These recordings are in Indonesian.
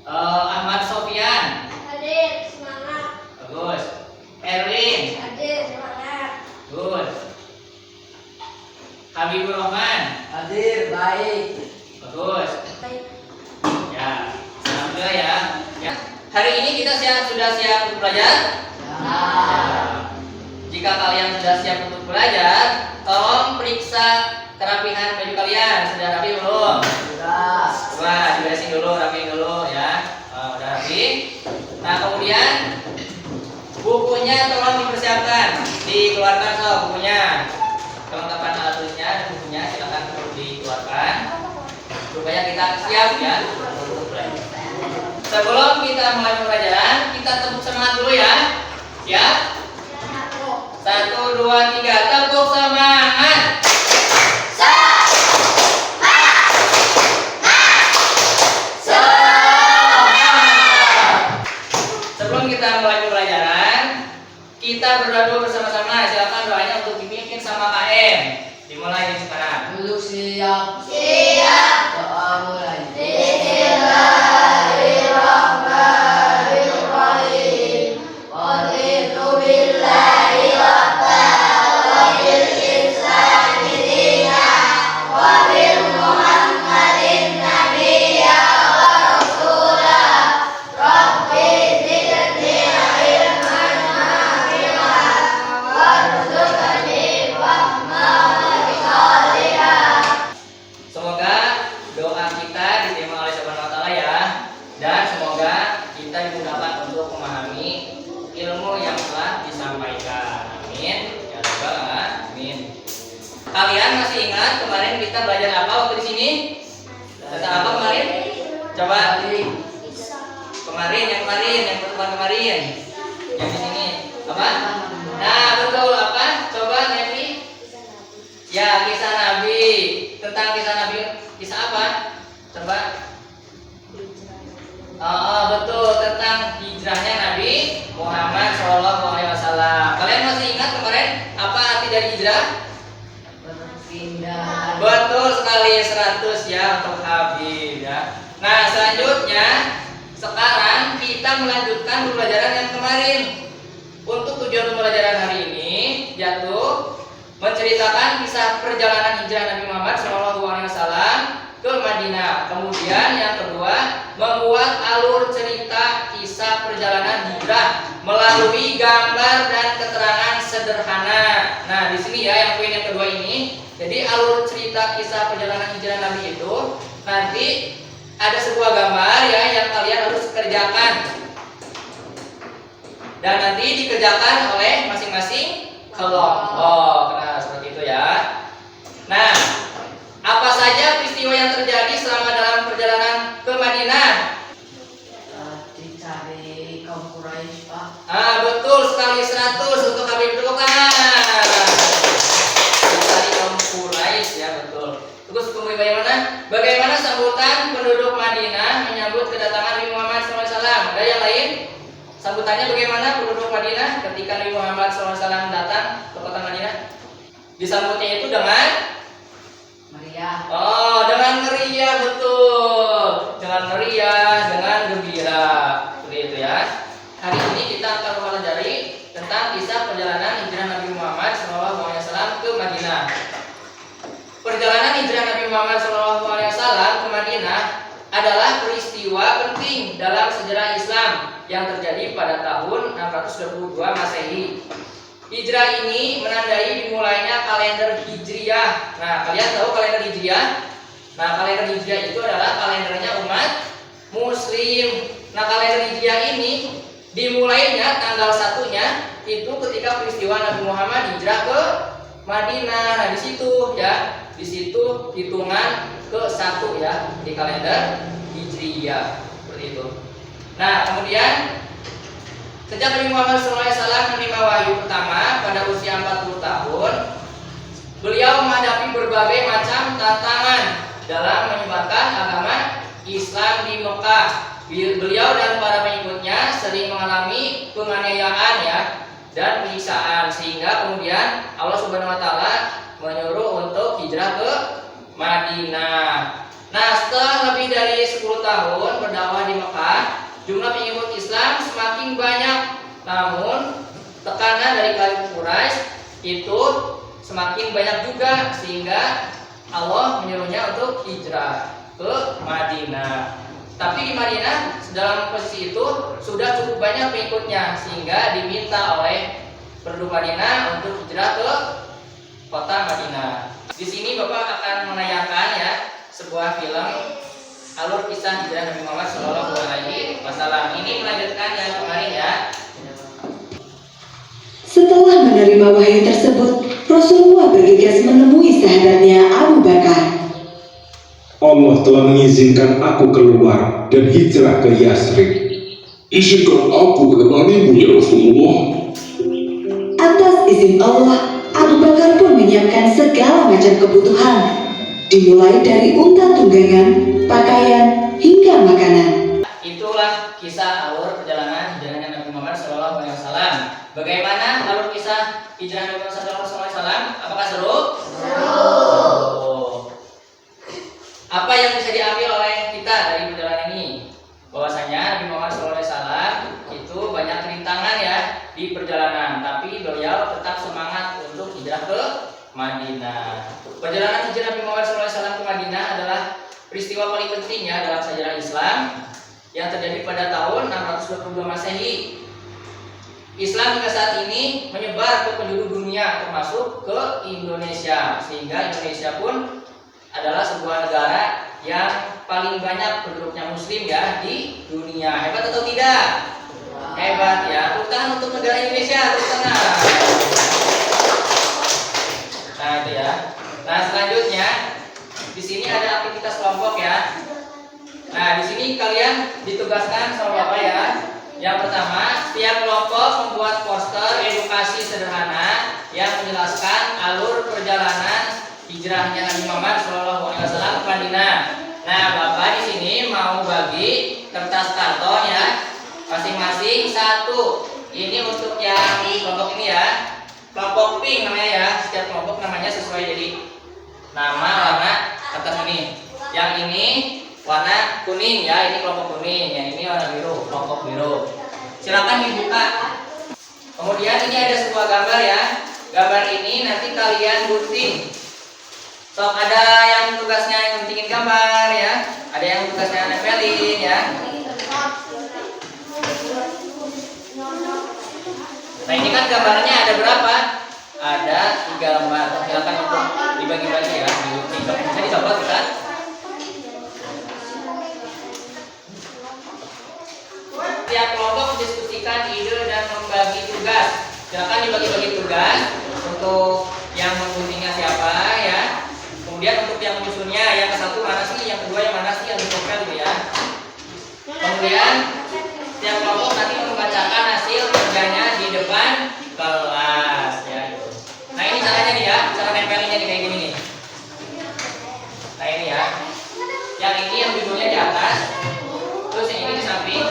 Ahmad Sofyan. Hadir, semangat. Bagus. Erwin. Hadir, semangat. Good. Habibur Rahman. Hadir, baik. Bagus. Baik. Ya, alhamdulillah ya. Ya. Hari ini kita sudah siap untuk belajar? Ya. Jika kalian sudah siap untuk belajar, tolong periksa kerapihan baju kalian. Sudah rapi belum? Sudah. Wah, diberesin dulu, rapiin dulu ya. Udah rapi. Nah, kemudian bukunya tolong dipersiapkan, dikeluarkan so bukunya. Kelengkapan alat tulisnya dan bukunya silakan dikeluarkan supaya kita siap ya untuk belajar. Sebelum kita mulai pembelajaran, kita tepuk semangat dulu ya. Siap? 1, 2, 3, tepuk semangat. Sebelum kita mulai pembelajaran, kita berdoa dulu bersama-sama. Silakan doanya untuk dipimpin sama KM. Dimulai dari sekarang. Duduk siap. Siap. Doa mulai. Bismillahirrahmanirrahim. Raditu billahi rabban wa bil islami dinan wa bil Muhammadin nabiyya wa rasulah. Rabbi zidni ilman nafi'an warzuqni fahman shalihan. Semoga doa kita diterima oleh Subhanahu wa taala ya, dan semoga kita dimudahkan untuk memahami ilmu yang telah disampaikan. Amin. Ya rabbal alamin. Kalian masih ingat kemarin kita belajar apa waktu di sini? Tentang apa kemarin? Coba kemarin yang pertemuan kemarin. Yang di sini apa? Nah, betul apa? Coba Nevi. Ya, kisah Nabi. Tentang kisah Nabi, kisah apa? Coba. Betul, tentang hijrahnya Nabi Muhammad SAW. Kalian masih ingat kemarin apa arti dari hijrah? Berpindah. Betul sekali, 100 ya untuk Habib ya. Nah, selanjutnya sekarang kita melanjutkan pembelajaran yang kemarin. Untuk tujuan pembelajaran hari ini yaitu menceritakan kisah perjalanan hijrah Nabi Muhammad SAW ke Madinah. Kemudian yang kedua, membuat alur cerita kisah perjalanan hijrah melalui gambar dan keterangan sederhana. Nah, di sini ya yang poin yang kedua ini. Jadi alur cerita kisah perjalanan hijrah Nabi itu nanti ada sebuah gambar ya yang kalian harus kerjakan. Dan nanti dikerjakan oleh masing-masing kelompok. Nah, seperti itu ya. Nah, apa saja peristiwa yang terjadi selama dalam perjalanan ke Madinah? Dicari kaum Quraisy, Pak. Betul sekali, 100 untuk Habib dulu kan. Dicari kaum Quraisy ya, betul. Terus kemudian bagaimana sambutan penduduk Madinah menyambut kedatangan Nabi Muhammad SAW? Ada yang lain? Sambutannya bagaimana penduduk Madinah ketika Nabi Muhammad SAW datang ke kota Madinah? Disambutnya itu dengan Maria. dengan meriah, betul. Dengan meriah, dengan gembira. Seperti itu ya. Hari ini kita akan mempelajari tentang kisah perjalanan hijrah Nabi Muhammad SAW ke Madinah. Perjalanan hijrah Nabi Muhammad SAW ke Madinah adalah peristiwa penting dalam sejarah Islam yang terjadi pada tahun 622 Masehi. Hijrah ini menandai dimulainya kalender Hijriyah. Nah, kalian tahu kalender Hijriyah? Nah, kalender Hijriyah itu adalah kalendernya umat Muslim. Nah, kalender Hijriyah ini dimulainya tanggal 1-nya itu ketika peristiwa Nabi Muhammad hijrah ke Madinah. Nah, di situ ya, di situ hitungan ke-1 ya di kalender Hijriyah seperti itu. Nah, kemudian sejak Nabi Muhammad SAW menerima wahyu pertama pada usia 40 tahun, beliau menghadapi berbagai macam tantangan dalam menyebarkan agama Islam di Mekah. Beliau dan para pengikutnya sering mengalami penganiayaan ya dan penyiksaan, sehingga kemudian Allah Subhanahu wa taala menyuruh untuk hijrah ke Madinah. Nah, setelah lebih dari dari 10 tahun berdakwah di Mekah, jumlah pengikut Islam semakin banyak. Namun tekanan dari kaum Quraisy itu semakin banyak juga, sehingga Allah menyuruhnya untuk hijrah ke Madinah. Tapi di Madinah dalam posisi itu sudah cukup banyak pengikutnya, sehingga diminta oleh penduduk Madinah untuk hijrah ke kota Madinah. Di sini Bapak akan menayangkan ya sebuah film alur kisah hijrah Nabi Muhammad SAW. Ini melanjutkan yang kemarin ya. Setelah menerima wahyu tersebut, Rasulullah bergegas menemui sahabatnya Abu Bakar. Allah telah mengizinkan aku keluar dan hijrah ke Yasrib. Izinkan aku menemanimu ya Rasulullah. Atas izin Allah, Abu Bakar pun menyiapkan segala macam kebutuhan, dimulai dari unta tunggangan, pakaian, hingga makanan. Itulah kisah alur perjalanan hijrahnya Nabi Muhammad SAW. Bagaimana alur kisah hijrah Nabi Muhammad SAW? Apakah seru? Seru. Apa yang bisa diambil oleh kita dari perjalanan ini? Bahwasanya Nabi Muhammad SAW itu banyak rintangan ya di perjalanan, tapi beliau tetap semangat untuk hijrah ke Madinah. Perjalanan hijrah Nabi Muhammad SAW ke Madinah adalah peristiwa paling penting ya dalam sejarah Islam yang terjadi pada tahun 622 Masehi. Islam hingga saat ini menyebar ke penjuru dunia, termasuk ke Indonesia, sehingga Indonesia pun adalah sebuah negara yang paling banyak penduduknya Muslim ya di dunia. Hebat atau tidak? Hebat ya. Tepuk tangan untuk negara Indonesia, tepuk tangan. Nah itu ya. Nah selanjutnya di sini ada aktivitas kelompok ya. Nah di sini kalian ditugaskan sama Bapak ya. Yang pertama, setiap kelompok membuat poster edukasi sederhana yang menjelaskan alur perjalanan hijrahnya Nabi Muhammad SAW ke Madinah. Nah, Bapak di sini mau bagi kertas karton ya, masing-masing satu. Ini untuk yang kelompok ini ya, kelompok pink namanya ya. Setiap kelompok namanya sesuai jadi nama warna kertas ini. Yang ini warna kuning ya, ini kelompok kuning. Yang ini warna biru, kelompok biru. Silakan dibuka. Kemudian ini ada sebuah gambar ya. Gambar ini nanti kalian gunting. Sok ada yang tugasnya yang guntingin gambar ya. Ada yang tugasnya nempelin ya. Nah ini kan gambarnya ada berapa? Ada 3 lembar. Silakan untuk dibagi-bagi ya. Bisa dicoba kita. Setiap kelompok mendiskusikan ide dan membagi tugas. Silakan dibagi-bagi tugas untuk yang mengguntingnya siapa ya. Kemudian untuk yang menyusunnya, yang ke satu mana sih, yang kedua yang mana sih, yang ditempel gitu ya. Kemudian setiap kelompok nanti membacakan hasil kerjanya di depan kelas ya. Gitu. Nah ini caranya nih ya, cara nempelinnya nih kayak gini nih. Nah ini ya, yang ini yang judulnya di atas, terus yang ini di samping.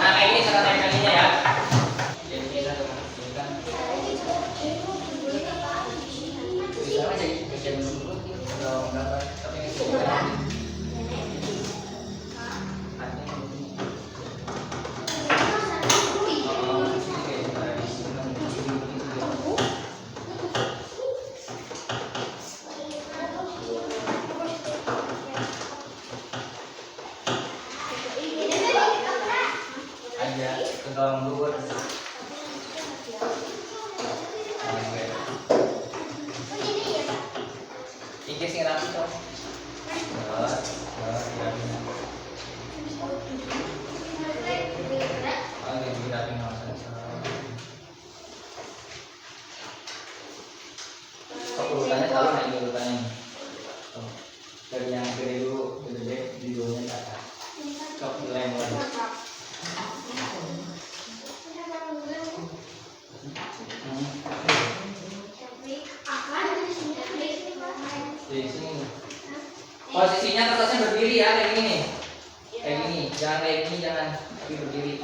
Nah kayak ini cara nempelinnya ya. Jadi kita kan bisa aja jadi dulu kalau gambar tapi aja ke dalam luar. Iki sing rapi to. Urutannya tahu nih urutannya. Dari yang gede dulu, gede di bawahnya ke atas. Kok lemon. Di sini. Posisinya kertasnya berdiri ya, kayak gini nih. Kayak gini, jangan kayak gini, jangan tapi berdiri.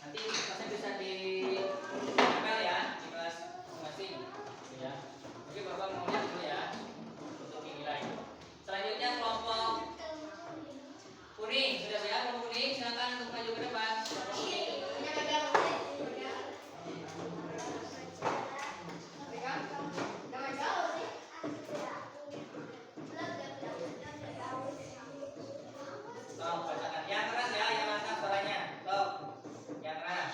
Nanti kelasnya bisa di email ya, di kelas masing-masing gitu ya. Oke, Bapak mau lihat dulu ya untuk nilai. Selanjutnya kelompok kuning, sudah siap kelompok kuning? Silakan untuk maju ke depan. Kelompok kuning. Stop, bacakan yang keras ya, yang lantang suaranya. Stop, yang keras.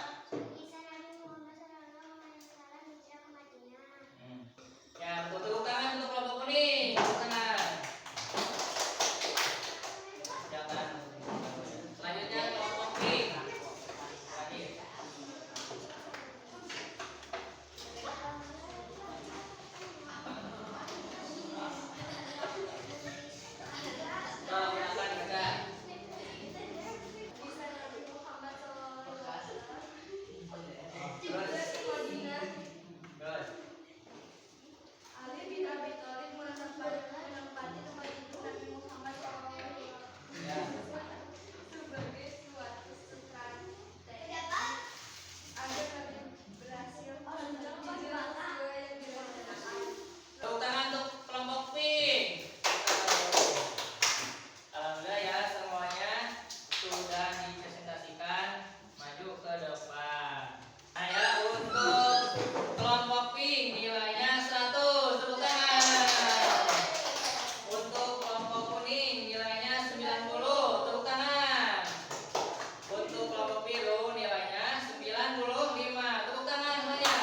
Ya, tepuk tangan untuk kelompok kuning. Tepuk tangan. Jangan. Selanjutnya kelompok pink. Terakhir. Stop, silakan dibaca. Terus. Terus. Ali bin Abi Thalib menempati tempat itu Nabi Muhammad SAW Ya. sebagai suatu strategi agar Nabi berhasil menjadi sesuai yang direncanakan. Tepuk tangan untuk kelompok pink. Alhamdulillah ya, semuanya sudah dipresentasikan. Maju ke depan. Nah ya, untuk kelompok pink nilainya 100. Tepuk tangan. Untuk kelompok kuning nilainya 90. Tepuk tangan. Untuk kelompok biru nilainya 95. Tepuk tangan semuanya.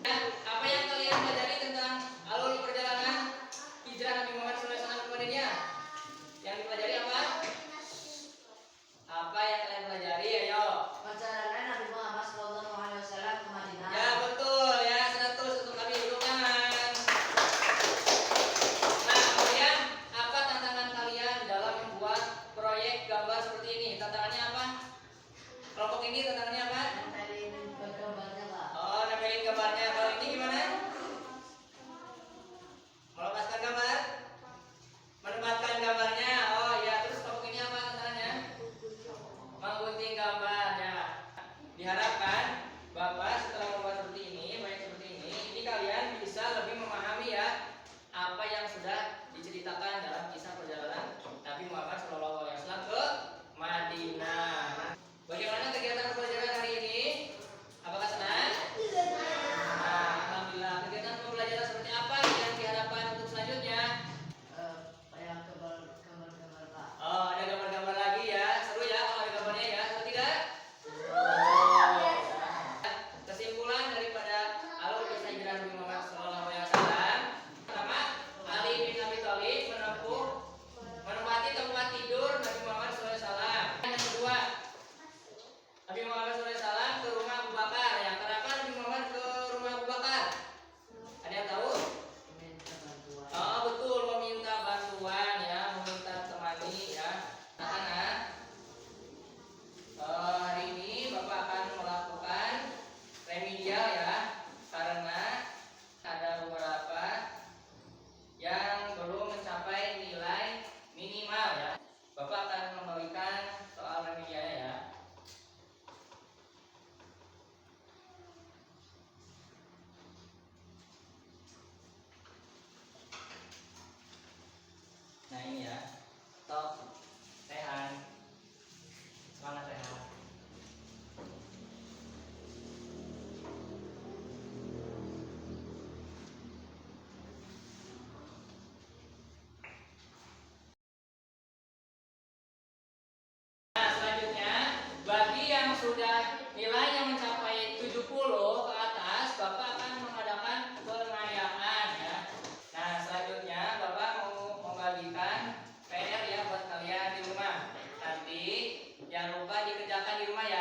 Ya, apa yang kalian pelajari tentang alur perjalanan hijrah Nabi Muhammad SAW ke Madinah? Yang dipelajari apa? Apa yang kalian pelajari? Ayo. Perjalanan Nabi Muhammad SAW ke Madinah. Ya betul ya, 100 untuk kami duduk tangan. Nah, kemudian apa tantangan kalian dalam membuat proyek gambar seperti ini? Tantangannya apa? Kelompok ini tantangannya apa? Nempelin gambarnya, Pak. Oh, nempelin gambarnya. Kalau ini gimana? Melepaskan gambar? Menempatkan gambarnya. Oh ya, terus kelompok ini apa tantangannya? Menggunting gambar ya. Diharapkan Bapak setelah membuat seperti ini, proyek seperti ini kalian bisa lebih memahami ya apa yang sudah diceritakan dalam kisah perjalanan Nabi Muhammad SAW ke Madinah. Nah, bagaimana kegiatan pembelajaran hari ini? Apakah senang? Nah, alhamdulillah. Kegiatan pembelajaran seperti apa yang diharapkan untuk selanjutnya? Kayak gambar-gambar, Pak. Oh, ada gambar-gambar lagi ya. Seru ya kalau ada gambarnya ya. Seru tidak? Kesimpulan daripada alur kisah hijrah Nabi Muhammad SAW. Pertama, Ali bin Abi Thalib menempati tempat tidur Nabi Muhammad SAW. Yang kedua, Nabi Muhammad SAW ke rumah Abu Bakar. Ya, kenapa Nabi Muhammad ke rumah Abu Bakar? Ada yang tahu? Minta bantuan. Oh betul, meminta bantuan ya, meminta temani ya. Anak-anak, hari ini Bapak akan melakukan remedial ya, karena ada beberapa yang belum mencapai nilai minimal ya. Bapak akan memberikan soal remedialnya ya. Nah ini ya, stop, Rehan, semangat Rehan. Nah selanjutnya, bagi yang sudah nilainya mencapai 70 ke atas, Bapak akan mengadakan pengayaan ya. Nah selanjutnya Bapak mau membagikan PR ya buat kalian di rumah. Nanti jangan lupa dikerjakan di rumah ya.